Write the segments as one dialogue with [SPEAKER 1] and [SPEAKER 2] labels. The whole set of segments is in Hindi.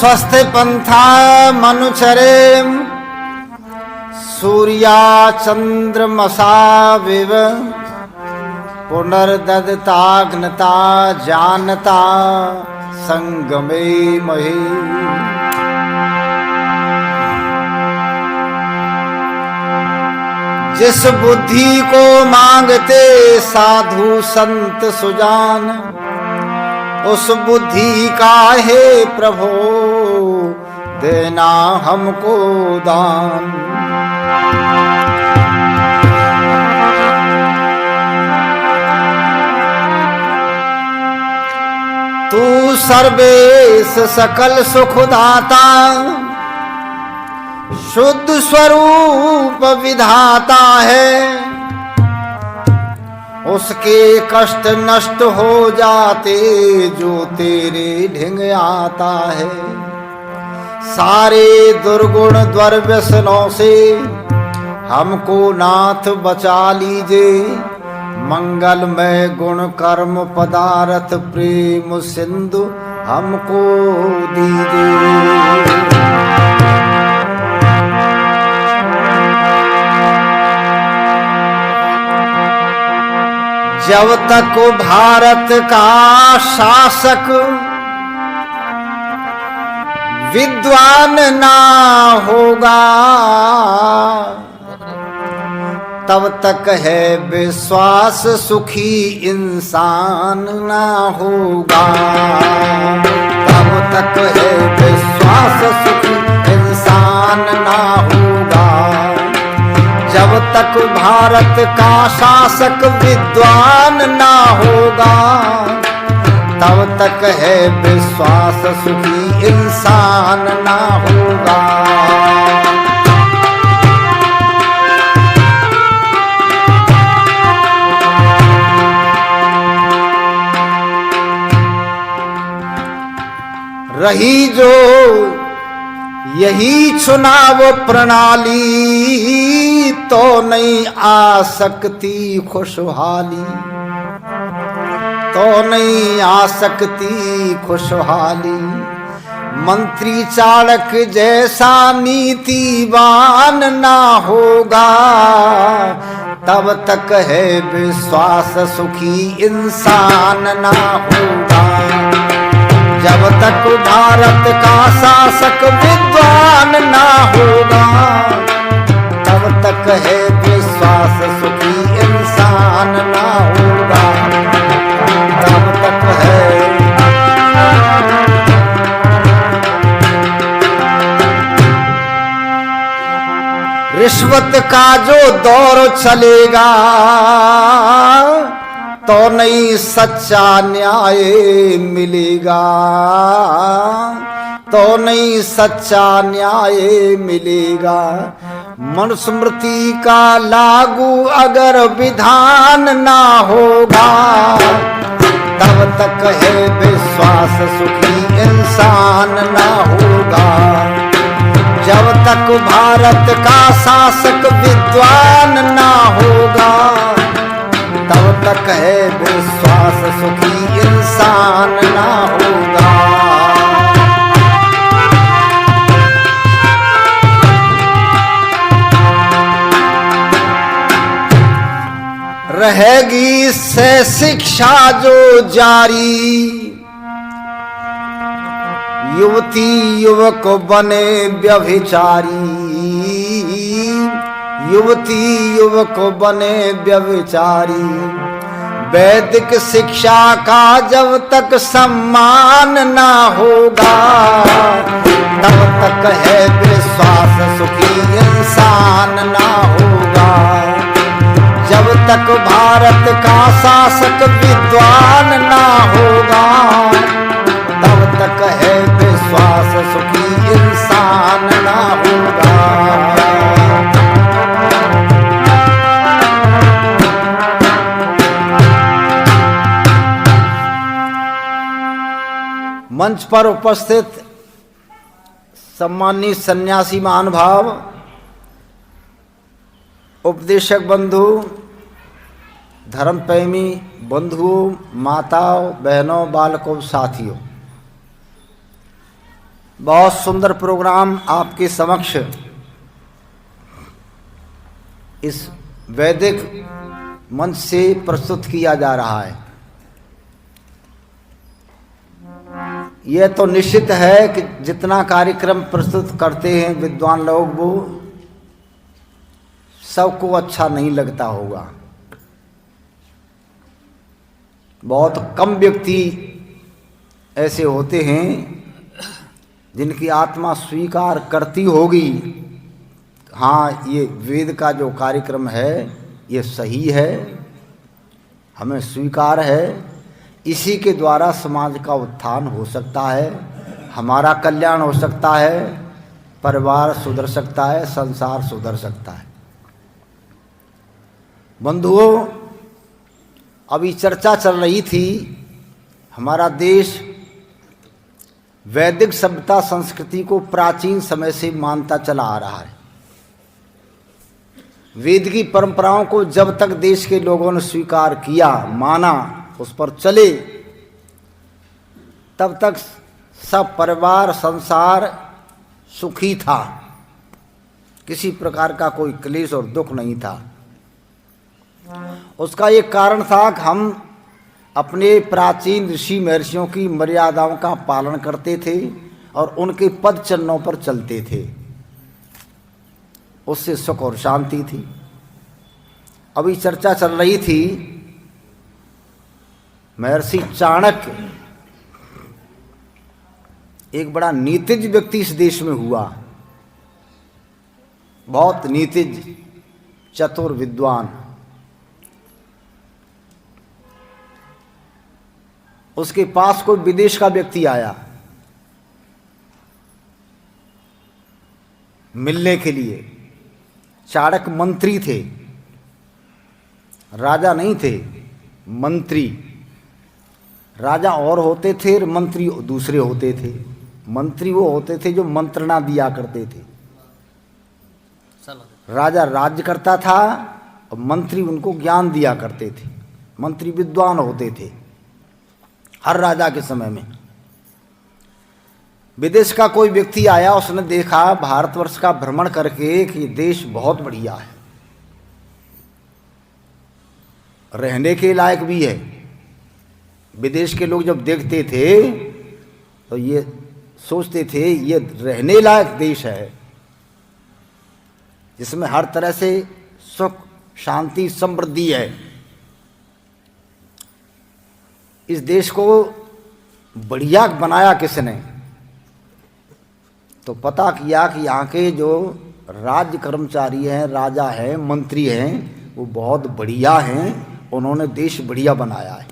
[SPEAKER 1] स्वस्थ पंथा मनुचरे सूर्या चंद्रमसा विव पुनर्ददताग्नता जानता संगमे महे। जिस बुद्धि को मांगते साधु संत सुजान, उस बुद्धि का हे प्रभु देना हमको दान। तू सर्वेश सकल सुखदाता, शुद्ध स्वरूप विधाता है। उसके कष्ट नष्ट हो जाते जो तेरे ढिंग आता है। सारे दुर्गुण द्वर्व्यसनों से हमको नाथ बचा लीजिए। मंगलमय गुण कर्म पदार्थ प्रेम सिंधु हमको दीजिए। जब तक भारत का शासक विद्वान ना होगा, तब तक है विश्वास सुखी इंसान ना होगा। तब तक है विश्वास सुखी इंसान ना होगा। जब तक भारत का शासक विद्वान ना होगा, तब तक है विश्वास सुखी इंसान ना होगा। रही जो यही चुनाव प्रणाली, तो नहीं आ सकती खुशहाली। तो नहीं आ सकती खुशहाली। मंत्री चाणक्य जैसा नीतिवान ना होगा, तब तक है विश्वास सुखी इंसान ना होगा। जब तक भारत का शासक विद्वान ना होगा, तब तक है विश्वास सुखी इंसान ना होगा। तब तक है रिश्वत का जो दौर चलेगा, तो नहीं सच्चा न्याय मिलेगा। तो नहीं सच्चा न्याय मिलेगा। मनुस्मृति का लागू अगर विधान ना होगा, तब तक है विश्वास सुखी इंसान ना होगा। जब तक भारत का शासक विद्वान ना होगा, तब तक है विश्वास सुखी इंसान ना होगा। रहेगी इससे शिक्षा जो जारी, युवती युवक बने व्यभिचारी। युवती युवक बने व्यभिचारी। वैदिक शिक्षा का जब तक सम्मान ना होगा, तब तक है विश्वास सुखी इंसान ना होगा। जब तक भारत का शासक विद्वान ना होगा, तब तक है विश्वास सुखी इंसान ना होगा। मंच पर उपस्थित सम्मानित सन्यासी महानुभाव, उपदेशक बंधु, धर्म प्रेमी बंधुओं, माताओं, बहनों, बालकों, साथियों, बहुत सुंदर प्रोग्राम आपके समक्ष इस वैदिक मंच से प्रस्तुत किया जा रहा है। यह तो निश्चित है कि जितना कार्यक्रम प्रस्तुत करते हैं विद्वान लोग, वो सबको अच्छा नहीं लगता होगा। बहुत कम व्यक्ति ऐसे होते हैं जिनकी आत्मा स्वीकार करती होगी, हाँ ये वेद का जो कार्यक्रम है ये सही है, हमें स्वीकार है, इसी के द्वारा समाज का उत्थान हो सकता है, हमारा कल्याण हो सकता है, परिवार सुधर सकता है, संसार सुधर सकता है। बंधुओं, अभी चर्चा चल रही थी, हमारा देश वैदिक सभ्यता संस्कृति को प्राचीन समय से मानता चला आ रहा है। वेद की परंपराओं को जब तक देश के लोगों ने स्वीकार किया, माना, उस पर चले, तब तक सब परिवार संसार सुखी था, किसी प्रकार का कोई क्लेश और दुख नहीं था। उसका एक कारण था कि हम अपने प्राचीन ऋषि महर्षियों की मर्यादाओं का पालन करते थे और उनके पद चिन्हों पर चलते थे, उससे सुख और शांति थी। अभी चर्चा चल रही थी, महर्षि चाणक्य एक बड़ा नीतिज व्यक्ति इस देश में हुआ, बहुत नीतिज, चतुर, विद्वान। उसके पास कोई विदेश का व्यक्ति आया मिलने के लिए। चाणक्य मंत्री थे, राजा नहीं थे, मंत्री। राजा और होते थे, मंत्री दूसरे होते थे। मंत्री वो होते थे जो मंत्रणा दिया करते थे। राजा राज्य करता था और मंत्री उनको ज्ञान दिया करते थे। मंत्री विद्वान होते थे हर राजा के समय में। विदेश का कोई व्यक्ति आया, उसने देखा भारतवर्ष का भ्रमण करके कि देश बहुत बढ़िया है, रहने के लायक भी है। विदेश के लोग जब देखते थे तो ये सोचते थे ये रहने लायक देश है, जिसमें हर तरह से सुख, शांति, समृद्धि है। इस देश को बढ़िया बनाया किसने? तो पता किया कि यहाँ के जो राज्य कर्मचारी हैं, राजा हैं, मंत्री हैं, वो बहुत बढ़िया हैं, उन्होंने देश बढ़िया बनाया है।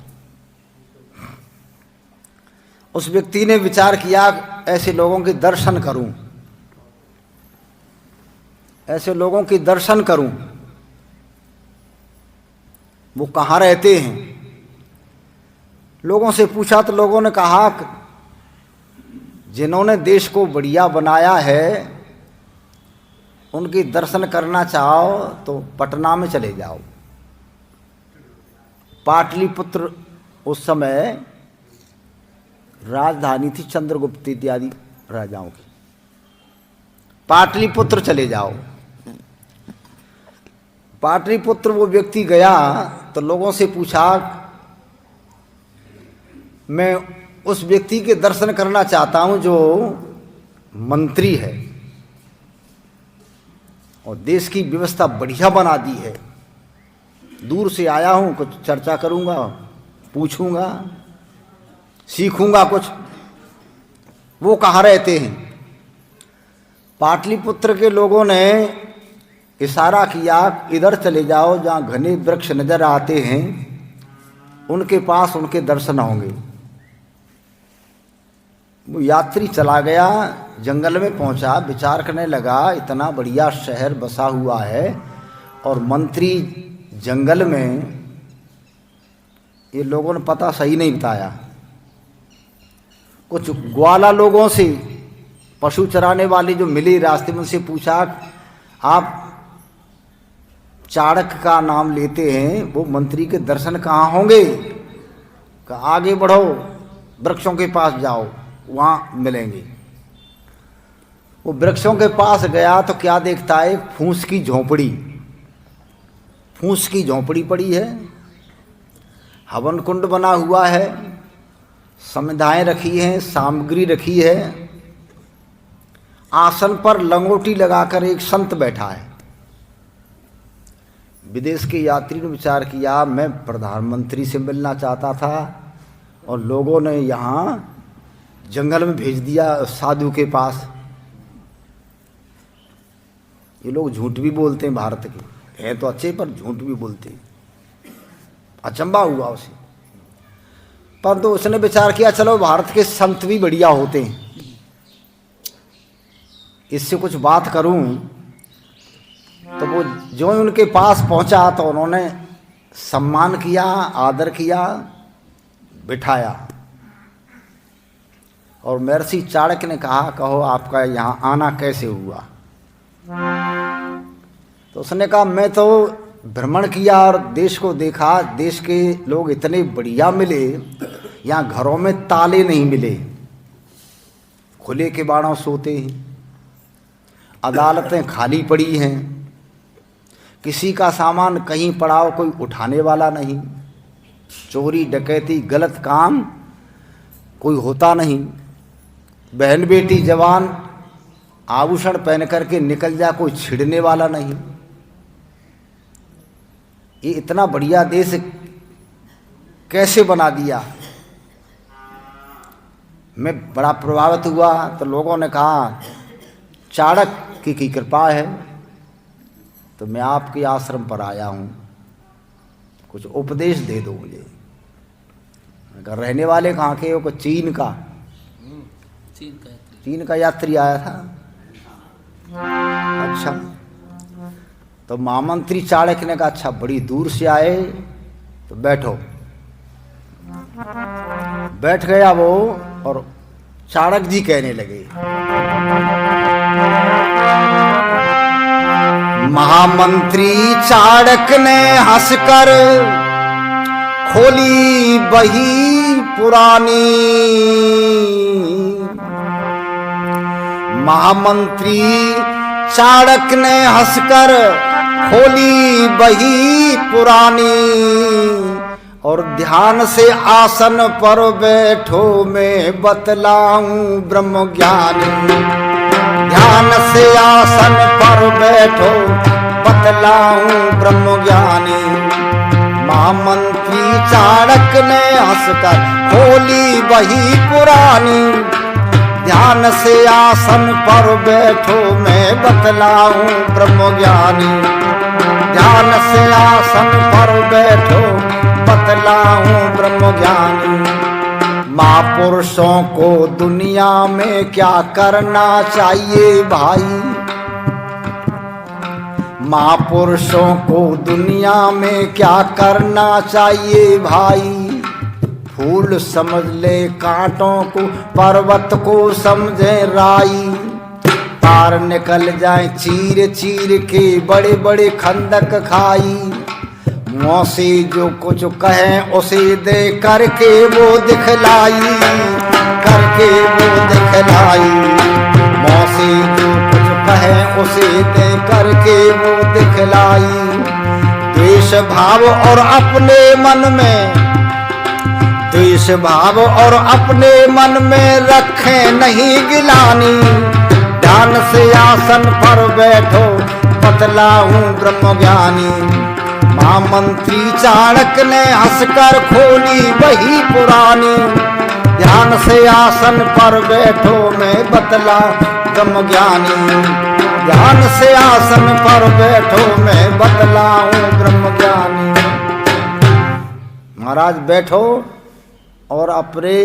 [SPEAKER 1] उस व्यक्ति ने विचार किया ऐसे लोगों के दर्शन करूं, ऐसे लोगों के दर्शन करूं। वो कहाँ रहते हैं? लोगों से पूछा तो लोगों ने कहा जिन्होंने देश को बढ़िया बनाया है उनके दर्शन करना चाहो तो पटना में चले जाओ। पाटलिपुत्र उस समय राजधानी थी चंद्रगुप्त इत्यादि राजाओं की। पाटलिपुत्र चले जाओ। पाटलिपुत्र वो व्यक्ति गया तो लोगों से पूछा मैं उस व्यक्ति के दर्शन करना चाहता हूं जो मंत्री है और देश की व्यवस्था बढ़िया बना दी है। दूर से आया हूं, कुछ चर्चा करूंगा, पूछूंगा, सीखूंगा कुछ। वो कहाँ रहते हैं? पाटलिपुत्र के लोगों ने इशारा किया इधर चले जाओ, जहाँ घने वृक्ष नजर आते हैं उनके पास उनके दर्शन होंगे। वो यात्री चला गया, जंगल में पहुंचा, विचार करने लगा इतना बढ़िया शहर बसा हुआ है और मंत्री जंगल में, ये लोगों ने पता सही नहीं बताया। कुछ ग्वाला लोगों से, पशु चराने वाले जो मिले रास्ते में, उनसे पूछा आप चाणक्य का नाम लेते हैं, वो मंत्री के दर्शन कहाँ होंगे? आगे बढ़ो, वृक्षों के पास जाओ, वहाँ मिलेंगे। वो वृक्षों के पास गया तो क्या देखता है, एक फूस की झोंपड़ी, फूस की झोंपड़ी पड़ी है, हवन कुंड बना हुआ है, समिधाएं रखी हैं, सामग्री रखी है, आसन पर लंगोटी लगाकर एक संत बैठा है। विदेश के यात्री ने विचार किया, मैं प्रधानमंत्री से मिलना चाहता था और लोगों ने यहाँ जंगल में भेज दिया साधु के पास। ये लोग झूठ भी बोलते हैं, भारत के हैं तो अच्छे पर झूठ भी बोलते हैं। अचंभा हुआ उसे, पर तो उसने विचार किया चलो भारत के संत भी बढ़िया होते हैं, इससे कुछ बात करूं। तो वो जो उनके पास पहुंचा तो उन्होंने सम्मान किया, आदर किया, बिठाया। और महर्षि चाणक्य ने कहा, कहो आपका यहाँ आना कैसे हुआ? तो उसने कहा, मैं तो भ्रमण किया और देश को देखा, देश के लोग इतने बढ़िया मिले, यहाँ घरों में ताले नहीं मिले, खुले किवाड़ों सोते हैं, अदालतें खाली पड़ी हैं, किसी का सामान कहीं पड़ा हो कोई उठाने वाला नहीं, चोरी डकैती गलत काम कोई होता नहीं, बहन बेटी जवान आभूषण पहन करके निकल जा कोई छिड़ने वाला नहीं। ये इतना बढ़िया देश कैसे बना दिया? मैं बड़ा प्रभावित हुआ। तो लोगों ने कहा चाणक्य की कृपा है तो मैं आपके आश्रम पर आया हूँ, कुछ उपदेश दे दो मुझे। अगर रहने वाले कहाँ के हो? चीन का यात्री आया था। अच्छा, तो महामंत्री चाणक्य ने कहा अच्छा बड़ी दूर से आए तो बैठो। बैठ गया वो और चाणक्य जी कहने लगे, महामंत्री चाणक्य ने हंसकर खोली बही पुरानी। महामंत्री चाणक्य ने हंसकर खोली बही पुरानी और ध्यान से आसन पर बैठो मैं बतलाऊं ब्रह्म ज्ञानी। ध्यान से आसन पर बैठो बतलाऊं ब्रह्म ज्ञानी। महामंत्री चाणक्य ने हंसकर खोली बही पुरानी। ध्यान से आसन पर बैठो मैं बतलाऊं ब्रह्म ज्ञानी। ध्यान से आसन पर बैठो बतलाऊं ब्रह्म ज्ञानी। महापुरुषों को दुनिया में क्या करना चाहिए भाई? महापुरुषों को दुनिया में क्या करना चाहिए भाई? फूल समझ ले कांटों को, पर्वत को समझे राई। तार निकल जाए चीर चीर के बड़े बड़े खंदक खाई। मौसी जो कुछ कहें उसे दे करके वो दिखलाई। करके वो दिखलाई। मौसी जो कुछ कहें उसे दे करके वो दिखलाई। द्वेष भाव और अपने मन में, द्वेष भाव और अपने मन में रखें नहीं गिलानी। ध्यान से आसन पर बैठो बतलाऊं ब्रह्म ज्ञानी। महामंत्री चाणक्य ने हंसकर खोली बही पुरानी। ध्यान से आसन पर बैठो मैं बतला ब्रह्म ज्ञानी। ध्यान से आसन पर बैठो मैं बतलाऊं ब्रह्म ज्ञानी। महाराज बैठो और अपने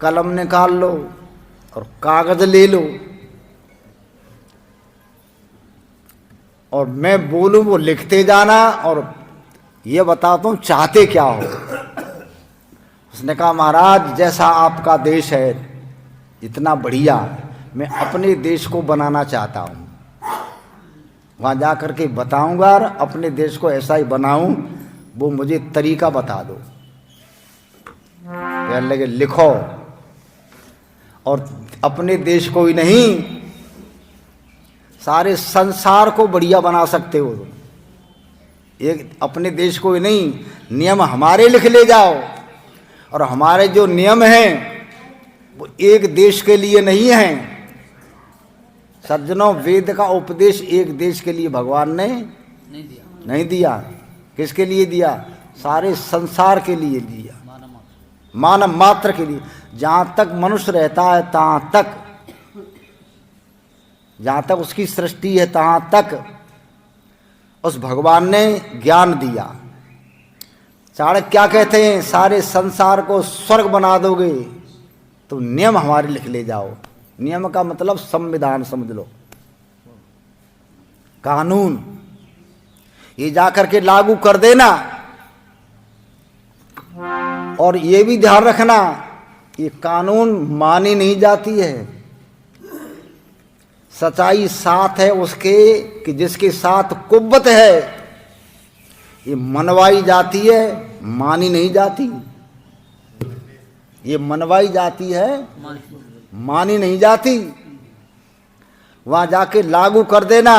[SPEAKER 1] कलम निकाल लो और कागज ले लो और मैं बोलूं वो लिखते जाना और ये बताता हूं चाहते क्या हो। उसने कहा महाराज जैसा आपका देश है इतना बढ़िया, मैं अपने देश को बनाना चाहता हूं। वहां जा करके बताऊंगा और अपने देश को ऐसा ही बनाऊं, वो मुझे तरीका बता दो। कहने लगे लिखो। और अपने देश को ही नहीं, सारे संसार को बढ़िया बना सकते हो तुम। एक अपने देश को ही नहीं, नियम हमारे लिख ले जाओ, और हमारे जो नियम हैं वो एक देश के लिए नहीं हैं। सज्जनों, वेद का उपदेश एक देश के लिए भगवान ने नहीं दिया। किसके लिए दिया? सारे संसार के लिए दिया, मानव मात्र के लिए। जहां तक मनुष्य रहता है तहां तक, जहां तक उसकी सृष्टि है तहां तक उस भगवान ने ज्ञान दिया। चाणक्य क्या कहते हैं? सारे संसार को स्वर्ग बना दोगे तो नियम हमारे लिख ले जाओ। नियम का मतलब संविधान समझ लो, कानून। ये जाकर के लागू कर देना। और ये भी ध्यान रखना, ये कानून मानी नहीं जाती है। सच्चाई साथ है उसके कि जिसके साथ कुव्वत है, ये मनवाई जाती है, मानी नहीं जाती। ये मनवाई जाती है, मानी नहीं जाती। वहां जाके लागू कर देना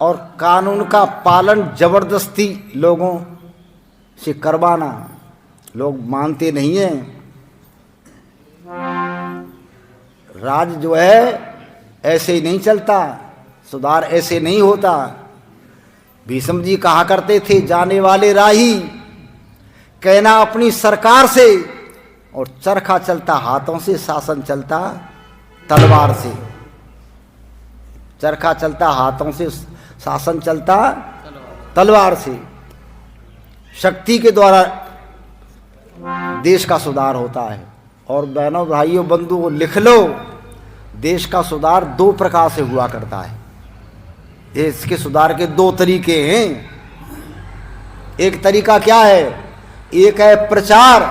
[SPEAKER 1] और कानून का पालन जबरदस्ती लोगों से करवाना। लोग मानते नहीं हैं। राज जो है ऐसे ही नहीं चलता, सुधार ऐसे नहीं होता। भीष्म जी कहा करते थे, जाने वाले राही, कहना अपनी सरकार से, और चरखा चलता हाथों से, शासन चलता तलवार से। चरखा चलता हाथों से, शासन चलता तलवार से। शक्ति के द्वारा देश का सुधार होता है। और बहनों, भाइयों, बंधुओं, लिख लो, देश का सुधार दो प्रकार से हुआ करता है। देश के सुधार के दो तरीके हैं। एक तरीका क्या है? एक है प्रचार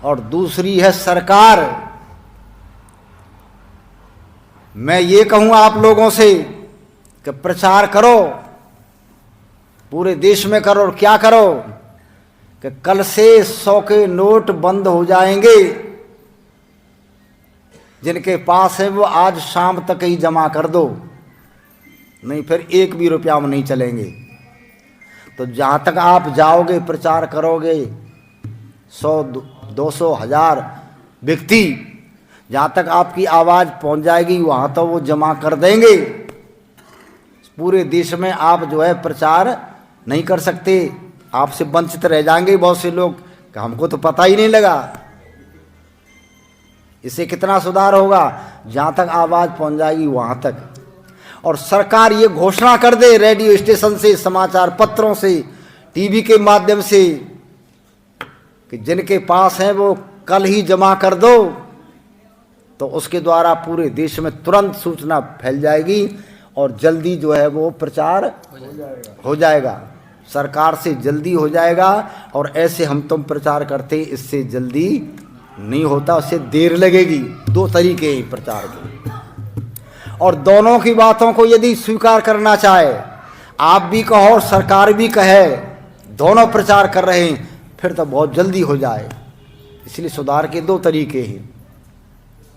[SPEAKER 1] और दूसरी है सरकार। मैं ये कहूं आप लोगों से कि प्रचार करो, पूरे देश में करो। और क्या करो कि कल से 100 के नोट बंद हो जाएंगे। जिनके पास है वो आज शाम तक ही जमा कर दो, नहीं फिर एक भी रुपया में नहीं चलेंगे। तो जहाँ तक आप जाओगे, प्रचार करोगे, 100, 200, 1000 व्यक्ति जहाँ तक आपकी आवाज़ पहुँच जाएगी वहाँ तो वो जमा कर देंगे। पूरे देश में आप जो है प्रचार नहीं कर सकते, आपसे वंचित रह जाएंगे बहुत से लोग कि हमको तो पता ही नहीं लगा। इससे कितना सुधार होगा? जहाँ तक आवाज़ पहुँच जाएगी वहाँ तक। और सरकार ये घोषणा कर दे रेडियो स्टेशन से, समाचार पत्रों से, टीवी के माध्यम से कि जिनके पास है वो कल ही जमा कर दो, तो उसके द्वारा पूरे देश में तुरंत सूचना फैल जाएगी और जल्दी जो है वो प्रचार हो जाएगा। सरकार से जल्दी हो जाएगा। और ऐसे हम तुम प्रचार करते, इससे जल्दी नहीं होता, उससे देर लगेगी। दो तरीके हैं प्रचार के। और दोनों की बातों को यदि स्वीकार करना चाहे, आप भी कहो और सरकार भी कहे, दोनों प्रचार कर रहे हैं, फिर तो बहुत जल्दी हो जाए। इसलिए सुधार के दो तरीके हैं।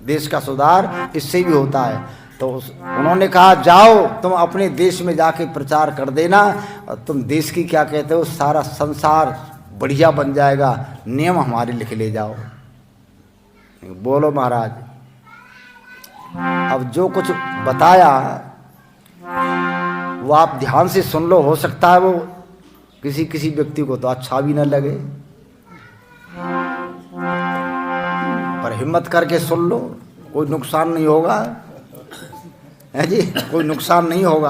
[SPEAKER 1] देश का सुधार इससे भी होता है। तो उन्होंने कहा, जाओ तुम अपने देश में जाके प्रचार कर देना, और तुम देश की क्या कहते हो, सारा संसार बढ़िया बन जाएगा। नियम हमारे लिख ले जाओ। बोलो महाराज। अब जो कुछ बताया वो आप ध्यान से सुन लो। हो सकता है वो किसी किसी व्यक्ति को तो अच्छा भी न लगे, पर हिम्मत करके सुन लो, कोई नुकसान नहीं होगा। है जी, कोई नुकसान नहीं होगा।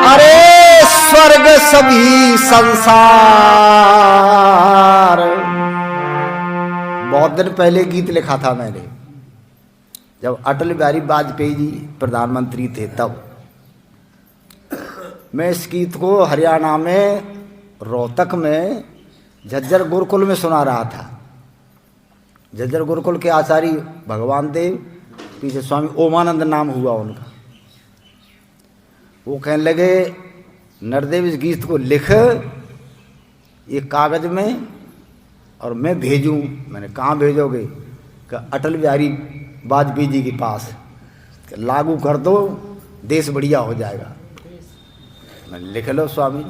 [SPEAKER 1] अरे स्वर्ग सभी संसार, बहुत दिन पहले गीत लिखा था मैंने, जब अटल बिहारी वाजपेयी जी प्रधानमंत्री थे तब। मैं इस गीत को हरियाणा में रोहतक में झज्जर गुरुकुल में सुना रहा था। झज्जर गुरुकुल के आचार्य भगवान देव, पीछे स्वामी ओमानंद नाम हुआ उनका। वो कहने लगे, नरदेव इस गीत को लिख एक कागज में और मैं भेजूं। मैंने कहाँ भेजोगे? कि अटल बिहारी वाजपेयी जी के पास, लागू कर दो, देश बढ़िया हो जाएगा। मैंने लिख लो स्वामी।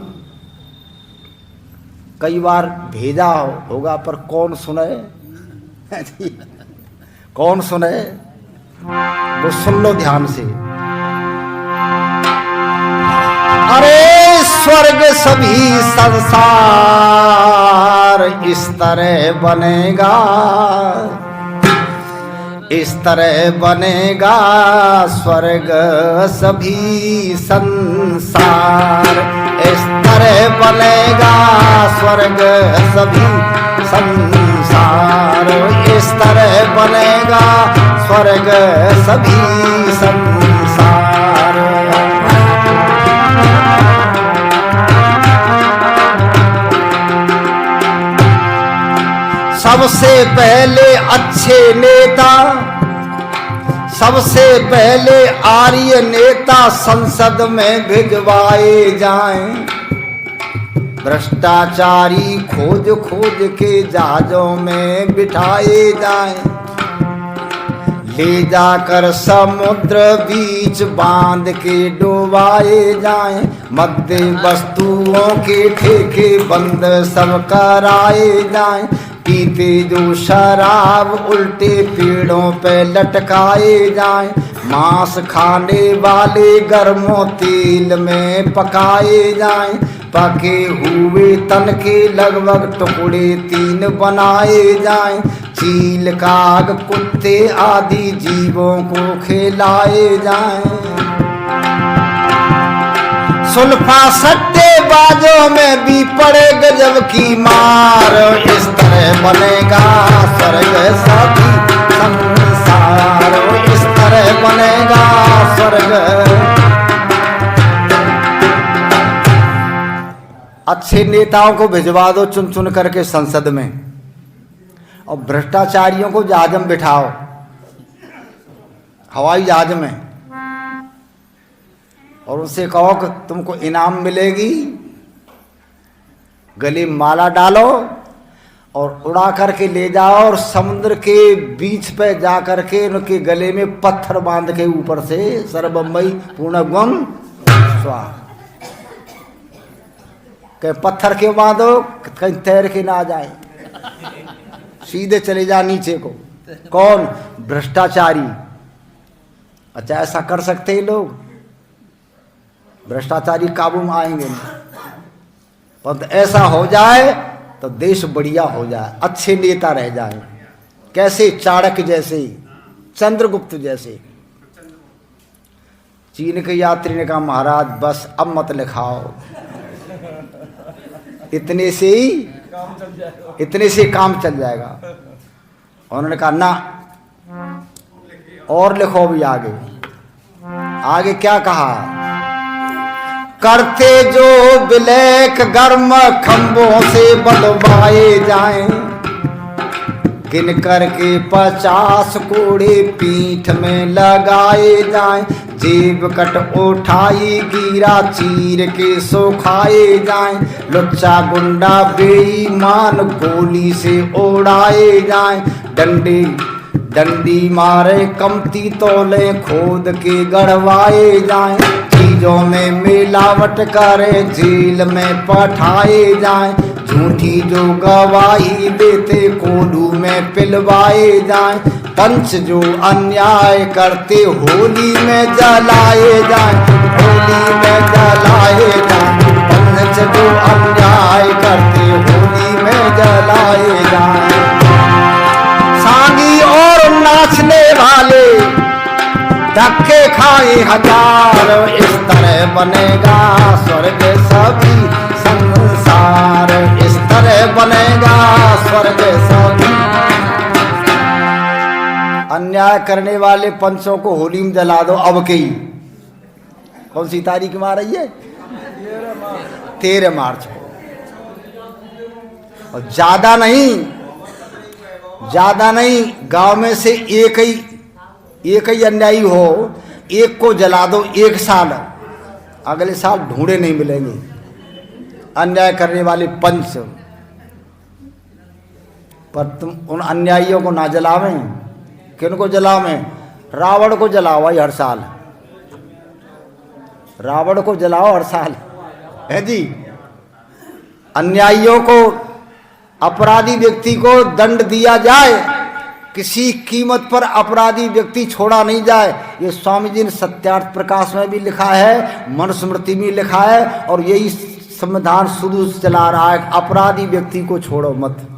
[SPEAKER 1] कई बार भेजा होगा पर कौन सुने? कौन सुने? वो सुन लो ध्यान से। अरे स्वर्ग सभी संसार इस तरह बनेगा, इस तरह बनेगा स्वर्ग सभी संसार, इस तरह बनेगा स्वर्ग सभी संसार, इस तरह बनेगा स्वर्ग सभी संसार। सबसे पहले अच्छे नेता, सबसे पहले आर्य नेता संसद में भिजवाए जाएं। भ्रष्टाचारी खोज खोज के जहाजों में बिठाए जाएं। ले जाकर समुद्र बीच बांध के डुबाए जाएं। मध्य वस्तुओं के ठेके बंद सब कराए जाएं। पीते जो शराब उल्टे पेड़ों पे लटकाए जाएं। मांस खाने वाले गर्मों तेल में पकाए जाएं। पके हुए तन के लगभग टुकड़े 3 बनाए जाएं। चील काग कुत्ते आदि जीवों को खिलाए जाएं। सुल्फा सट्टेबाजों में भी पड़े गजब की मार, इस तरह बनेगा स्वर्ग सभी संसार, इस तरह बनेगा स्वर्ग। अच्छे नेताओं को भिजवा दो चुन चुन करके संसद में, और भ्रष्टाचारियों को जहाज में बिठाओ, हवाई जहाज में, और उनसे कहो कि तुमको इनाम मिलेगी। गले माला डालो और उड़ा करके ले जाओ, और समुद्र के बीच पे जा करके उनके गले में पत्थर बांध के ऊपर से सर्वमयी पूर्णगम स्वाहा। कहीं पत्थर के बांधो, कहीं तैर के ना जाए, सीधे चले जा नीचे को। कौन? भ्रष्टाचारी। अच्छा, ऐसा कर सकते हैं लोग? भ्रष्टाचारी काबू में आएंगे नहीं। पर ऐसा हो जाए तो देश बढ़िया हो जाए, अच्छे नेता रह जाए। कैसे? चाणक्य जैसे, चंद्रगुप्त जैसे। चीन के यात्री ने कहा महाराज बस अब मत लिखाओ, इतने से ही इतने से काम चल जाएगा। उन्होंने कहा ना, और लिखो भी आगे। आगे क्या कहा? करते जो ब्लैक गर्म खंभों से बलवाए जाएं। गिन करके 50 कोड़े पीठ में लगाए जाएं। जेब कट उठाई गिरा चीर के सुखाए जाएं। लुच्चा गुंडा बेईमान गोली से उड़ाए जाएं। डंडी मारे कमती तोले खोद के गड़वाए जाएं। चीजों में मिलावट करे जेल में पठाए जाएं। झूठी जो गवाही देते कोल्हू में पिलवाए जाएं। पंच जो अन्याय करते होली में जलाए जाएं। होली में जलाए जाएं। पंच जो अन्याय करते होली में जलाए जाएं। सांगी और नाचने वाले धक्के खाए 1000, इस तरह बनेगा स्वर्ग सभी संसार, इस तरह बनेगा स्वर्ग सभी। अन्याय करने वाले पंचों को होली में जला दो अब के ही। कौन सी तारीख में आ रही है? 13 मार्च को। और ज्यादा नहीं, गांव में से एक ही अन्यायी हो, एक को जला दो 1 साल, अगले साल ढूंढे नहीं मिलेंगे अन्याय करने वाले पंच। पर तुम उन अन्यायियों को ना जलावें। किन को जलावें? रावण को जलाओ भाई हर साल, रावण को जलाओ हर साल, है जी। अन्यायियों को, अपराधी व्यक्ति को दंड दिया जाए, किसी कीमत पर अपराधी व्यक्ति छोड़ा नहीं जाए। ये स्वामी जी ने सत्यार्थ प्रकाश में भी लिखा है, मनुस्मृति में लिखा है, और यही संविधान शुरू से चला रहा है, अपराधी व्यक्ति को छोड़ो मत।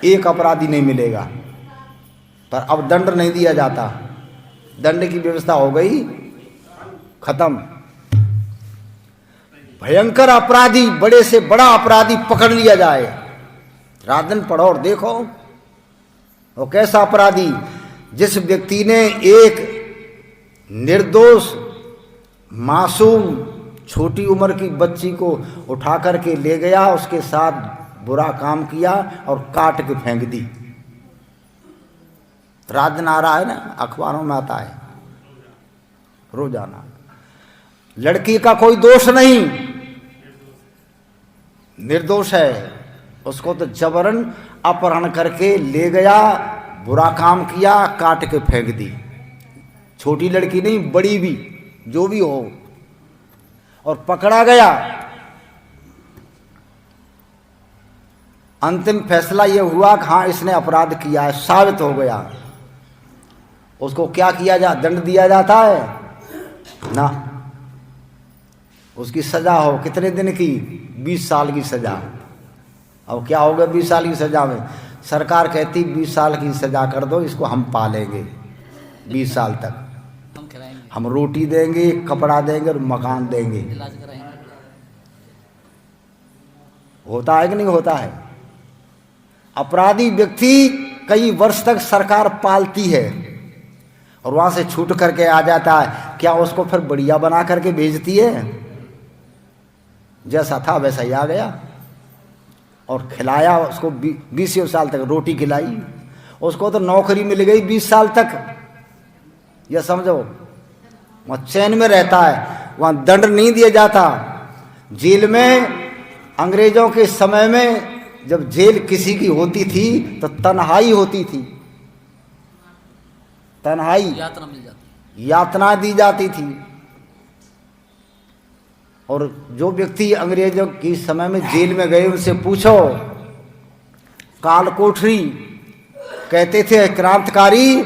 [SPEAKER 1] एक अपराधी नहीं मिलेगा, पर अब दंड नहीं दिया जाता, दंड की व्यवस्था हो गई खत्म। भयंकर अपराधी, बड़े से बड़ा अपराधी पकड़ लिया जाए, रात दिन पढ़ो और देखो वो कैसा अपराधी। जिस व्यक्ति ने एक निर्दोष मासूम छोटी उम्र की बच्ची को उठा करके ले गया, उसके साथ बुरा काम किया और काट के फेंक दी। रात दिन आ रहा है ना, अखबारों में आता है रोजाना। लड़की का कोई दोष नहीं, निर्दोष है, उसको तो जबरन अपहरण करके ले गया, बुरा काम किया, काट के फेंक दी। छोटी लड़की नहीं, बड़ी भी, जो भी हो, और पकड़ा गया। अंतिम फैसला यह हुआ कि हाँ इसने अपराध किया है, साबित हो गया। उसको क्या किया जा, दंड दिया जाता है ना, उसकी सजा हो कितने दिन की? 20 साल की सजा। अब क्या होगा 20 साल की सजा में? सरकार कहती 20 साल की सजा कर दो, इसको हम पालेंगे 20 साल तक, हम रोटी देंगे, कपड़ा देंगे और मकान देंगे। होता है कि नहीं होता है? अपराधी व्यक्ति कई वर्ष तक सरकार पालती है और वहां से छूट करके आ जाता है, क्या उसको फिर बढ़िया बना करके भेजती है? जैसा था वैसा ही आ गया, और खिलाया उसको 20 साल तक, रोटी खिलाई उसको, तो नौकरी मिल गई 20 साल तक, यह समझो वहाँ चैन में रहता है, वहाँ दंड नहीं दिया जाता। जेल में अंग्रेजों के समय में जब जेल किसी की होती थी तो तन्हाई होती थी, तन्हाई,
[SPEAKER 2] यातना मिल जाती,
[SPEAKER 1] यातना दी जाती थी। और जो व्यक्ति अंग्रेजों के समय में जेल में गए उनसे पूछो, काल कोठरी, कहते थे क्रांतिकारी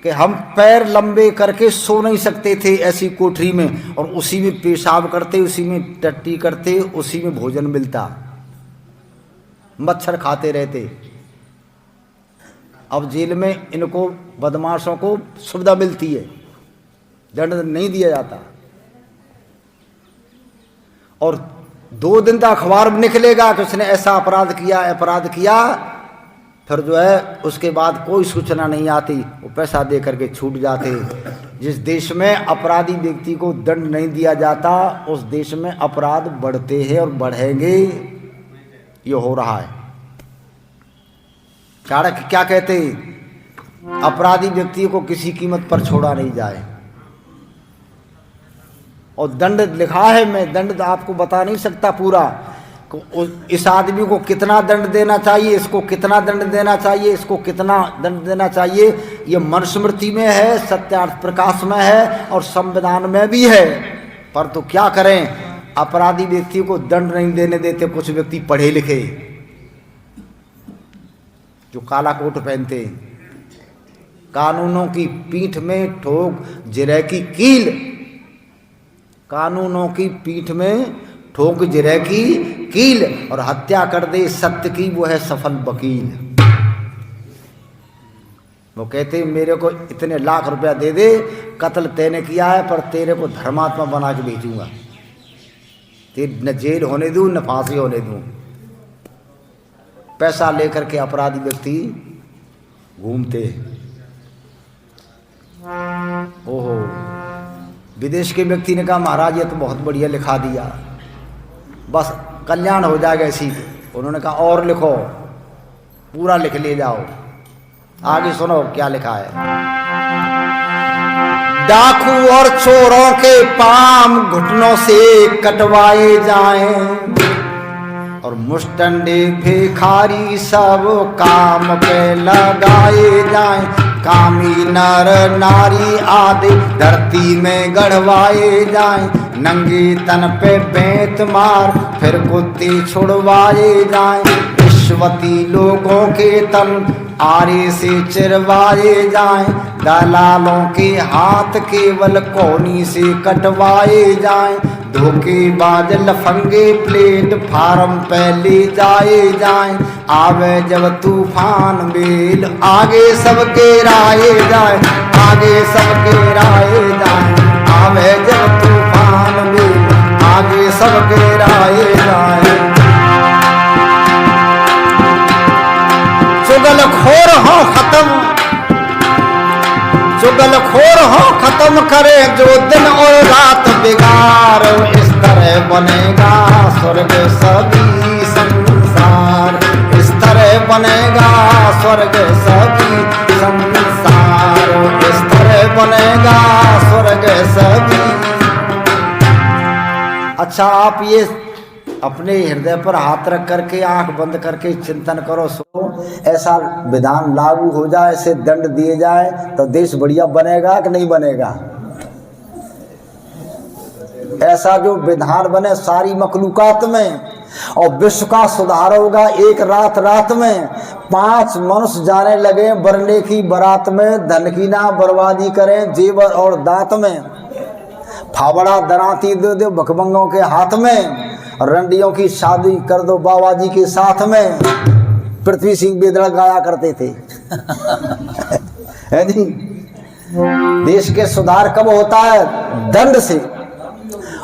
[SPEAKER 1] कि हम पैर लंबे करके सो नहीं सकते थे ऐसी कोठरी में, और उसी में पेशाब करते, उसी में टट्टी करते, उसी में भोजन मिलता, मच्छर खाते रहते। अब जेल में इनको बदमाशों को सुविधा मिलती है, दंड नहीं दिया जाता। और 2 दिन तक अखबार में निकलेगा कि उसने ऐसा अपराध किया, अपराध किया, फिर जो है उसके बाद कोई सूचना नहीं आती, वो पैसा दे करके छूट जाते। जिस देश में अपराधी व्यक्ति को दंड नहीं दिया जाता उस देश में अपराध बढ़ते हैं और बढ़ेंगे, ये हो रहा है। चाणक्य क्या कहते हैं? अपराधी व्यक्ति को किसी कीमत पर छोड़ा नहीं जाए। और दंड लिखा है, मैं दंड आपको बता नहीं सकता पूरा, इस आदमी को कितना दंड देना चाहिए, इसको कितना दंड देना चाहिए, इसको कितना दंड देना चाहिए। ये मनुस्मृति में है, सत्यार्थ प्रकाश में है और संविधान में भी है। पर तो क्या करें, अपराधी व्यक्ति को दंड नहीं देने देते कुछ व्यक्ति पढ़े लिखे जो काला कोट पहनते। कानूनों की पीठ में ठोक जिरह की कील, कानूनों की पीठ में ठोक जिरह की कील, और हत्या कर दे सत्य की वो है सफल वकील। वो कहते मेरे को इतने लाख रुपया दे दे, कत्ल तैने किया है पर तेरे को धर्मात्मा बना के भेजूंगा, तेरे न जेल होने दूं न फांसी होने दूं। पैसा लेकर के अपराधी व्यक्ति घूमते। ओहो, विदेश के व्यक्ति ने कहा महाराज ये तो बहुत बढ़िया लिखा दिया, बस कल्याण हो जाएगा इसी पे। उन्होंने कहा और लिखो, पूरा लिख ले जाओ। आगे सुनो क्या लिखा है। डाकू और चोरों के पाम घुटनों से कटवाए जाएं, और और मुस्टंडे भिखारी सब काम पे लगाए जाएं, कामी नर नारी आदि धरती में गढ़वाए जाएं, नंगे तन पे बेंत मार फिर कुत्ते छुड़वाए जाएं, विश्वती लोगों के तन आरे से चिरवाए जाएं, दलालों के हाथ केवल कोनी से कटवाए जाएं, धोखेबाज लफंगे प्लेटफार्म पे ले जाए जाएं, आवे जब तूफान बेल आगे सबके राहे जाए, आगे सबके राहे जाए, आवे जब तूफान बेल आगे सबके राहे जाए। चुगलखोर हो खत्म, चुगलखोर हो खत्म करे जो दिन और रात बिगाड़, इस तरह बनेगा स्वर्ग सभी संसार, इस तरह बनेगा स्वर्ग सभी संसार, इस तरह बनेगा स्वर्ग सभी। अच्छा, आप ये अपने हृदय पर हाथ रख करके आंख बंद करके चिंतन करो, सो ऐसा विधान लागू हो जाए, ऐसे दंड दिए जाए तो देश बढ़िया बनेगा कि नहीं बनेगा? ऐसा जो विधान बने सारी मखलूकात में और विश्व का सुधार होगा एक रात रात में। 5 मनुष्य जाने लगे बरने की बारात में, धन की ना बर्बादी करें जेवर और दांत में, फावड़ा दराती दे दो भकभंगों के हाथ में, रंडियों की शादी कर दो बाबा जी के साथ में। पृथ्वी सिंह बेदड़ा गाया करते थे है जी। देश के सुधार कब होता है? दंड से।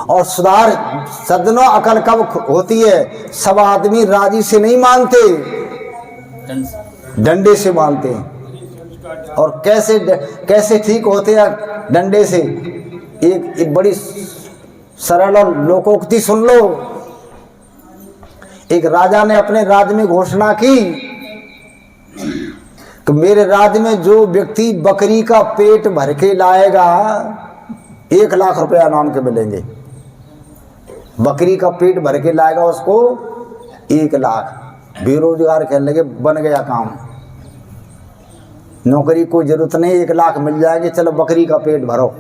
[SPEAKER 1] और सुधार सदनों अकल कब होती है? सब आदमी राजी से नहीं मानते, डंडे से मानते हैं। और कैसे ठीक होते हैं डंडे से? एक बड़ी सरल और लोकोक्ति सुन लो। एक राजा ने अपने राज्य में घोषणा की कि मेरे राज्य में जो व्यक्ति बकरी का पेट भर के लाएगा 1 लाख रुपया इनाम के मिलेंगे। बकरी का पेट भर के लाएगा उसको 1 लाख। बेरोजगार कहने लगे बन गया काम, नौकरी कोई जरूरत नहीं, 1 लाख मिल जाएगी, चलो बकरी का पेट भरो।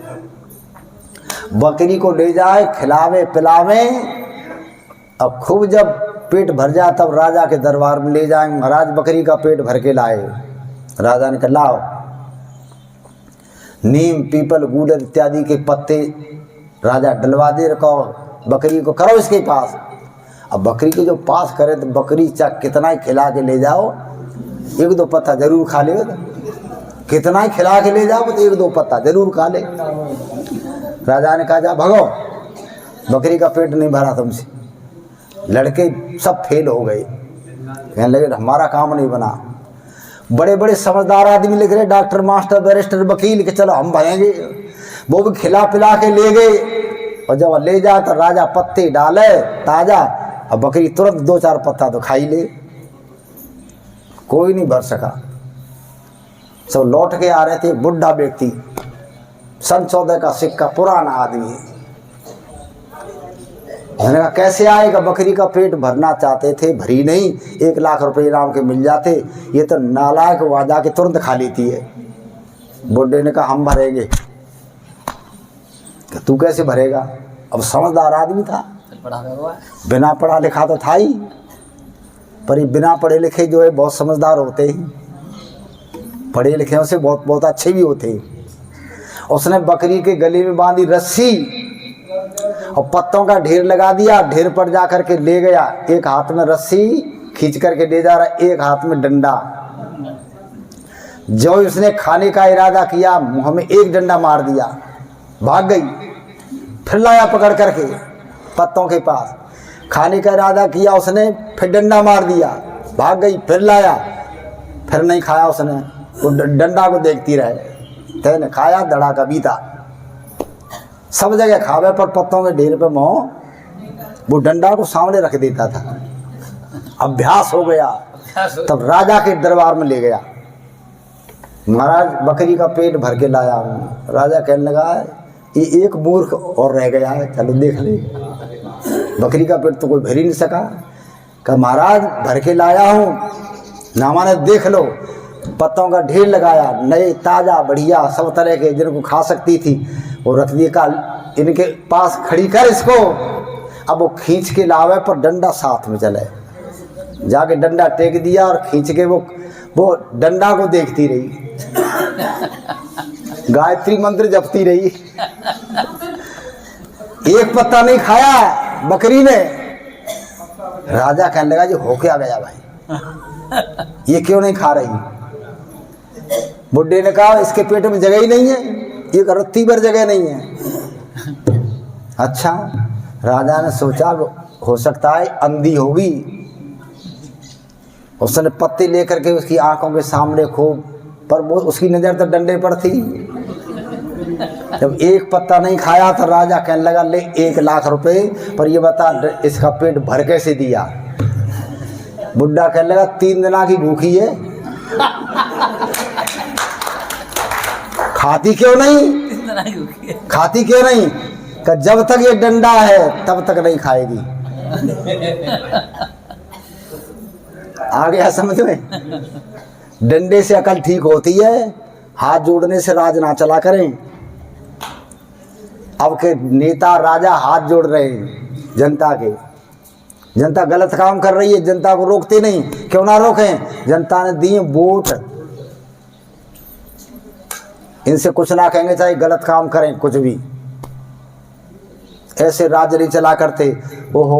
[SPEAKER 1] बकरी को ले जाए खिलावे पिलावे, अब खूब जब पेट भर जाए तब राजा के दरबार में ले जाए, महाराज बकरी का पेट भर के लाए। राजा ने कहा लाओ। नीम पीपल गूलर इत्यादि के पत्ते राजा डलवा दे, रखो बकरी को करो इसके पास। अब बकरी के जो पास करे तो बकरी चाहे कितना ही खिला के ले जाओ 1-2 पत्ता जरूर खा ले, कितना ही खिला के ले जाओ तो 1-2 पत्ता जरूर खा ले। राजा ने कहा जा भगो, बकरी का पेट नहीं भरा तुमसे। लड़के सब फेल हो गए, कहने लगे हमारा काम नहीं बना। बड़े बड़े समझदार आदमी लिख रहे, डॉक्टर मास्टर बैरिस्टर वकील के चलो हम भरेंगे, वो भी खिला पिला के ले गए। और जब ले जाए तो राजा पत्ते डाले ताजा, अब बकरी तुरंत 2-4 पत्ता तो खाई ले, कोई नहीं भर सका। सब लौट के आ रहे थे, बुढ़ा व्यक्ति, सन 14 का सिक्का, पुराना आदमी। मैंने कहा कैसे आएगा? बकरी का पेट भरना चाहते थे, भरी नहीं, 1 लाख रुपए इनाम के मिल जाते, ये तो नालायक वहाँ जाके तुरंत खा लेती है। बुढ़े ने कहा हम भरेंगे। तू कैसे भरेगा? अब समझदार आदमी था, बिना पढ़ा लिखा तो था ही, पर ये बिना पढ़े लिखे जो है बहुत समझदार होते हैं, पढ़े लिखे से बहुत अच्छे भी होते हैं। उसने बकरी के गले में बांधी रस्सी और पत्तों का ढेर लगा दिया, ढेर पर जा करके ले गया। एक हाथ में रस्सी खींच करके ले जा रहा, एक हाथ में डंडा। जो उसने खाने का इरादा किया, मुंह में एक डंडा मार दिया, भाग गई। फिर लाया पकड़ करके पत्तों के पास, खाने का इरादा किया उसने, फिर डंडा मार दिया, भाग गई। फिर लाया, फिर नहीं खाया उसने, वो डंडा को देखती रहे। तेने खाया, दड़ा का बीता, सब जगह खावे पर पत्तों के ढेर पे मोह, वो डंडा को सामने रख देता था। अभ्यास हो गया, तब राजा के दरबार में ले गया। महाराज बकरी का पेट भर के लाया हूँ। राजा कहने लगा ये एक मूर्ख और रह गया है, चलो देख ले। बकरी का पेट तो कोई भर ही नहीं सका। कहा महाराज भर के लाया हूँ। नामा ने देख लो, पत्तों का ढेर लगाया, नए ताज़ा बढ़िया सब तरह के जिनको खा सकती थी वो रख दिए। का इनके पास खड़ी कर इसको। अब वो खींच के लावे पर डंडा साथ में चले, जाके डंडा टेक दिया और खींच के वो डंडा को देखती रही, गायत्री मंत्र जपती रही। एक पत्ता नहीं खाया बकरी ने। राजा कहने लगा जी हो क्या गया भाई, ये क्यों नहीं खा रही? बुड्ढे ने कहा इसके पेट में जगह ही नहीं है, ये रत्ती भर जगह नहीं है। अच्छा, राजा ने सोचा हो सकता है अंधी होगी। उसने पत्ते लेकर के उसकी आंखों के सामने खूब, पर वो उसकी नजर तो डंडे पर थी। जब एक पत्ता नहीं खाया तो राजा कहने लगा ले 1 लाख रुपए, पर ये बता इसका पेट भर कैसे दिया? बुड्ढा कहने लगा 3 दिन की भूखी है, खाती क्यों नहीं? खाती क्यों नहीं? कि जब तक ये डंडा है तब तक नहीं खाएगी। आ गया समझ में? डंडे से अकल ठीक होती है, हाथ जोड़ने से राज ना चला करें। अब के नेता राजा हाथ जोड़ रहे हैं जनता के। जनता गलत काम कर रही है, जनता को रोकते नहीं। क्यों ना रोकें? जनता ने दिए वोट, इनसे कुछ ना कहेंगे चाहे गलत काम करें कुछ भी। ऐसे राज्य नहीं चला करते। ओहो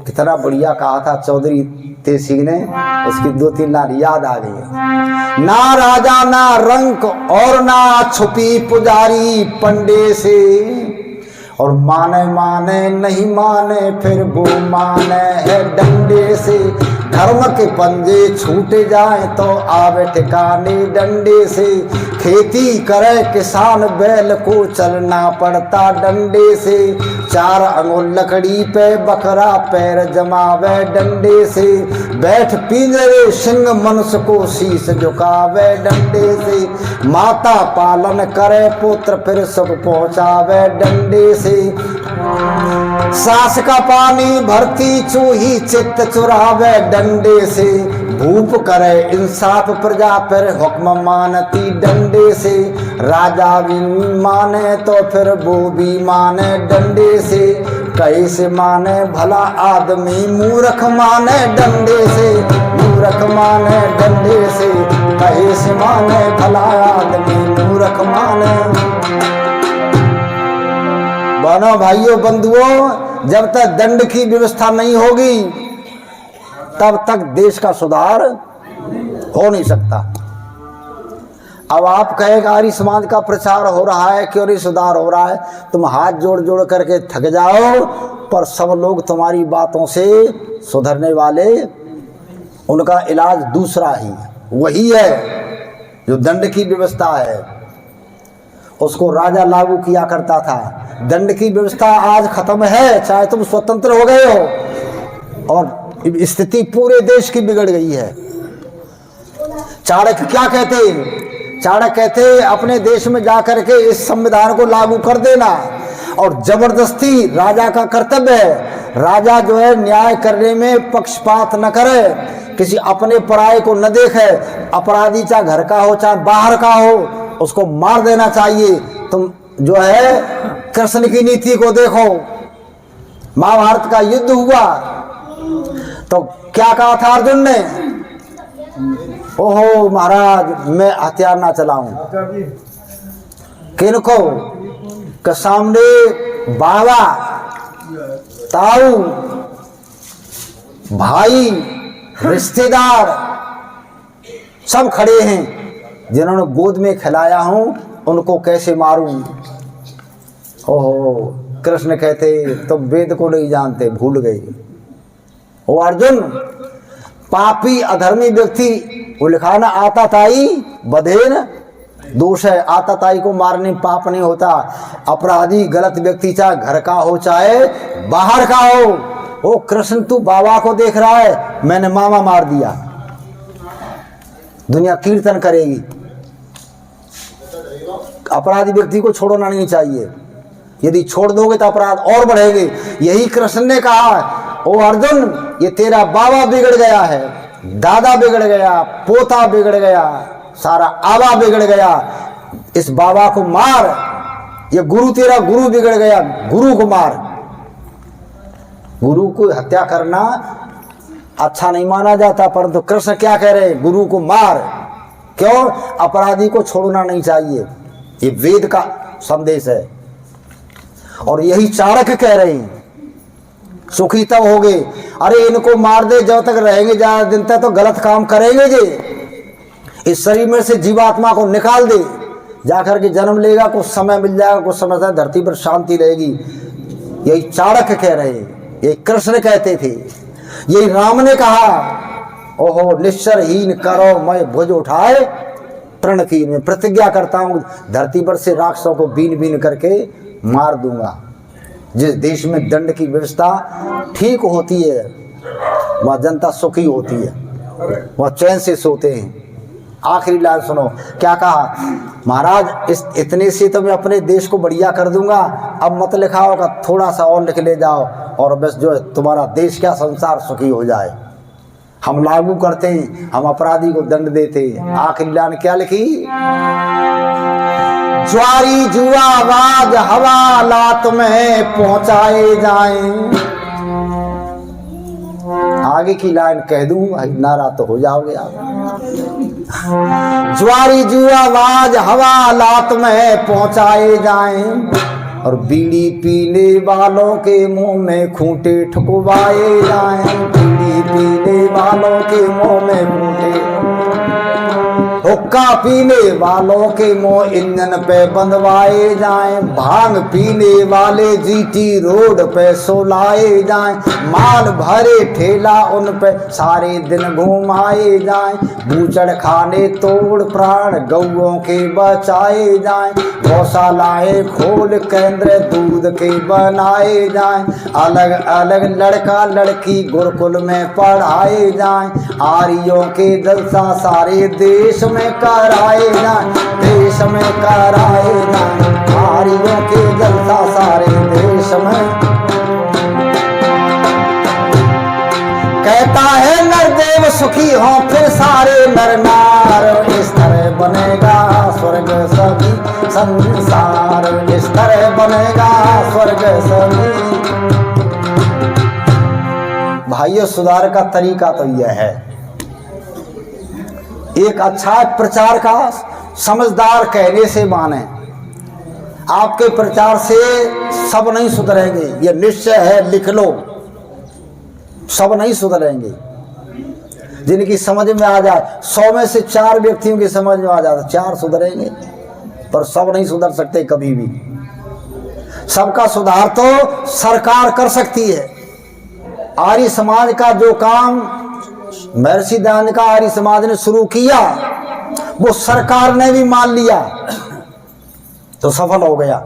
[SPEAKER 1] कितना बढ़िया कहा था चौधरी तेसी ने, उसकी 2-3 लाइन याद आ गई। ना राजा ना रंक और ना छुपी पुजारी पंडे से, और माने माने नहीं माने फिर वो माने है डंडे से। धर्म के पंजे छूटे जाए तो आवे ठिकाने डंडे से। खेती करे किसान बैल को चलना पड़ता डंडे से। 4 अंगुल लकड़ी पे बकरा पैर जमावे डंडे से। बैठ पिंजरे सिंह मनुष्य को शीश झुकावे डंडे से। माता पालन करे पुत्र फिर सुख पहुँचावे डंडे से। सास का पानी भरती चूही चित्त चुरावे डंडे से। भूप करे इंसाफ प्रजा पर हुक्म मानती डंडे से। राजा भी माने तो फिर वो भी माने डंडे से। कैसे माने भला आदमी मूर्ख माने डंडे से। मूर्ख माने डंडे से। कैसे माने भला आदमी मूर्ख माने। बहनों भाइयों बंधुओं, जब तक दंड की व्यवस्था नहीं होगी तब तक देश का सुधार हो नहीं सकता। अब आप कहेगा आर्य समाज का प्रचार हो रहा है, क्यों नहीं सुधार हो रहा है? तुम हाथ जोड़ जोड़ करके थक जाओ, पर सब लोग तुम्हारी बातों से सुधरने वाले, उनका इलाज दूसरा ही वही है जो दंड की व्यवस्था है। उसको राजा लागू किया करता था। दंड की व्यवस्था आज खत्म है, चाहे तुम स्वतंत्र हो गए हो, और स्थिति पूरे देश की बिगड़ गई है। चाणक्य क्या कहते? चाणक्य कहते अपने देश में जाकर के इस संविधान को लागू कर देना, और जबरदस्ती राजा का कर्तव्य है। राजा जो है न्याय करने में पक्षपात न करे, किसी अपने पराये को न देखे। अपराधी चाहे घर का हो चाहे बाहर का हो, उसको मार देना चाहिए। तुम जो है कृष्ण की नीति को देखो, महाभारत का युद्ध हुआ तो क्या कहा था अर्जुन ने? ओहो महाराज मैं हथियार ना चलाऊं। किनको? के सामने बाबा, ताऊ, भाई, रिश्तेदार सब खड़े हैं, जिन्होंने गोद में खिलाया हूं उनको कैसे मारूं? ओहो कृष्ण कहते तुम वेद को नहीं जानते, भूल गए। ओ अर्जुन, पापी अधर्मी व्यक्ति वो लिखाना आता ताई बधेन दोष है। आता ताई को मारने पाप नहीं होता। अपराधी गलत व्यक्ति चाहे घर का हो चाहे बाहर का हो, ओ कृष्ण तू बाबा को देख रहा है, मैंने मामा मार दिया, दुनिया कीर्तन करेगी। अपराधी व्यक्ति को छोड़ना नहीं चाहिए, यदि छोड़ दोगे तो अपराध और बढ़ेंगे। यही कृष्ण ने कहा ओ अर्जुन, ये तेरा बाबा बिगड़ गया है, दादा बिगड़ गया, पोता बिगड़ गया, सारा आवा बिगड़ गया, इस बाबा को मार। ये गुरु, तेरा गुरु बिगड़ गया, गुरु को मार। गुरु को हत्या करना अच्छा नहीं माना जाता, परंतु कृष्ण क्या कह रहे हैं? गुरु को मार। क्यों? अपराधी को छोड़ना नहीं चाहिए, ये वेद का संदेश है। और यही चाणक्य कह रहे हैं। सुखी तब हो गए, अरे इनको मार दे, जब तक रहेंगे ज्यादा दिन तक तो गलत काम करेंगे जे। इस शरीर में से जीवात्मा को निकाल दे, जाकर के जन्म लेगा, कुछ समय मिल जाएगा, कुछ समय से धरती पर शांति रहेगी। यही चाणक्य कह रहे हैं, यही कृष्ण कहते थे, यही राम ने कहा, ओहो निश्चरहीन करो मैं भुज उठाए प्रण की, मैं प्रतिज्ञा करता हूं धरती पर से राक्षसों को बीन बीन करके मार दूंगा। जिस देश में दंड की व्यवस्था ठीक होती है वह जनता सुखी होती है, वह चैन से सोते हैं। आखिरी लाइन सुनो, क्या कहा? महाराज इस इतने से तो मैं अपने देश को बढ़िया कर दूंगा, अब मत लिखा होगा, थोड़ा सा और लिख ले जाओ और बस जो है तुम्हारा देश क्या संसार सुखी हो जाए। हम लागू करते हैं, हम अपराधी को दंड देते हैं। आखिरी लाइन क्या लिखी? ज्वारी जुआवाज हवालात में पहुंचाए जाएं। आगे की लाइन कह दूं, नारा तो हो जाओगे आप। ज्वारी जुआवाज हवालात में पहुंचाए जाएं और बीड़ी पीने वालों के मुंह में खूंटे ठुकवाए जाएं। बीड़ी पीने वालों के मुंह में खूंटे, हुक्का पीने वालों के मुंह इंजन पे बंधवाए जाएं। भांग पीने वाले जीटी रोड पे सोलाए जाएं। माल भरे ठेला उन पे सारे दिन घुमाए जाएं। बूचड़ खाने तोड़ प्राण गौओं के बचाए जाएं। गौशालाएं खोल केंद्र दूध के बनाए जाएं। अलग अलग लड़का लड़की गुरुकुल में पढ़ाए जाएं। आर्यों के जलसा सारे देश में कराए जाएं। देश में कराए जाएं। आर्यों के जलसा सारे देश में। कहता है नरदेव सुखी हो फिर सारे नर नार, इस तरह बनेगा स्वर्ग सभी संसार। इस तरह बनेगा स्वर्ग सभी। भाइयों, सुधार का तरीका तो यह है, एक अच्छा प्रचार का समझदार कहने से माने। आपके प्रचार से सब नहीं सुधरेंगे, यह निश्चय है, लिख लो। सब नहीं सुधरेंगे। जिनकी समझ में आ जाए, 100 में से 4 व्यक्तियों की समझ में आ जाए, 4 सुधरेंगे, पर सब नहीं सुधर सकते कभी भी। सबका सुधार तो सरकार कर सकती है। आर्य समाज का जो काम महर्षि दयानंद का आर्य समाज ने शुरू किया, वो सरकार ने भी मान लिया तो सफल हो गया।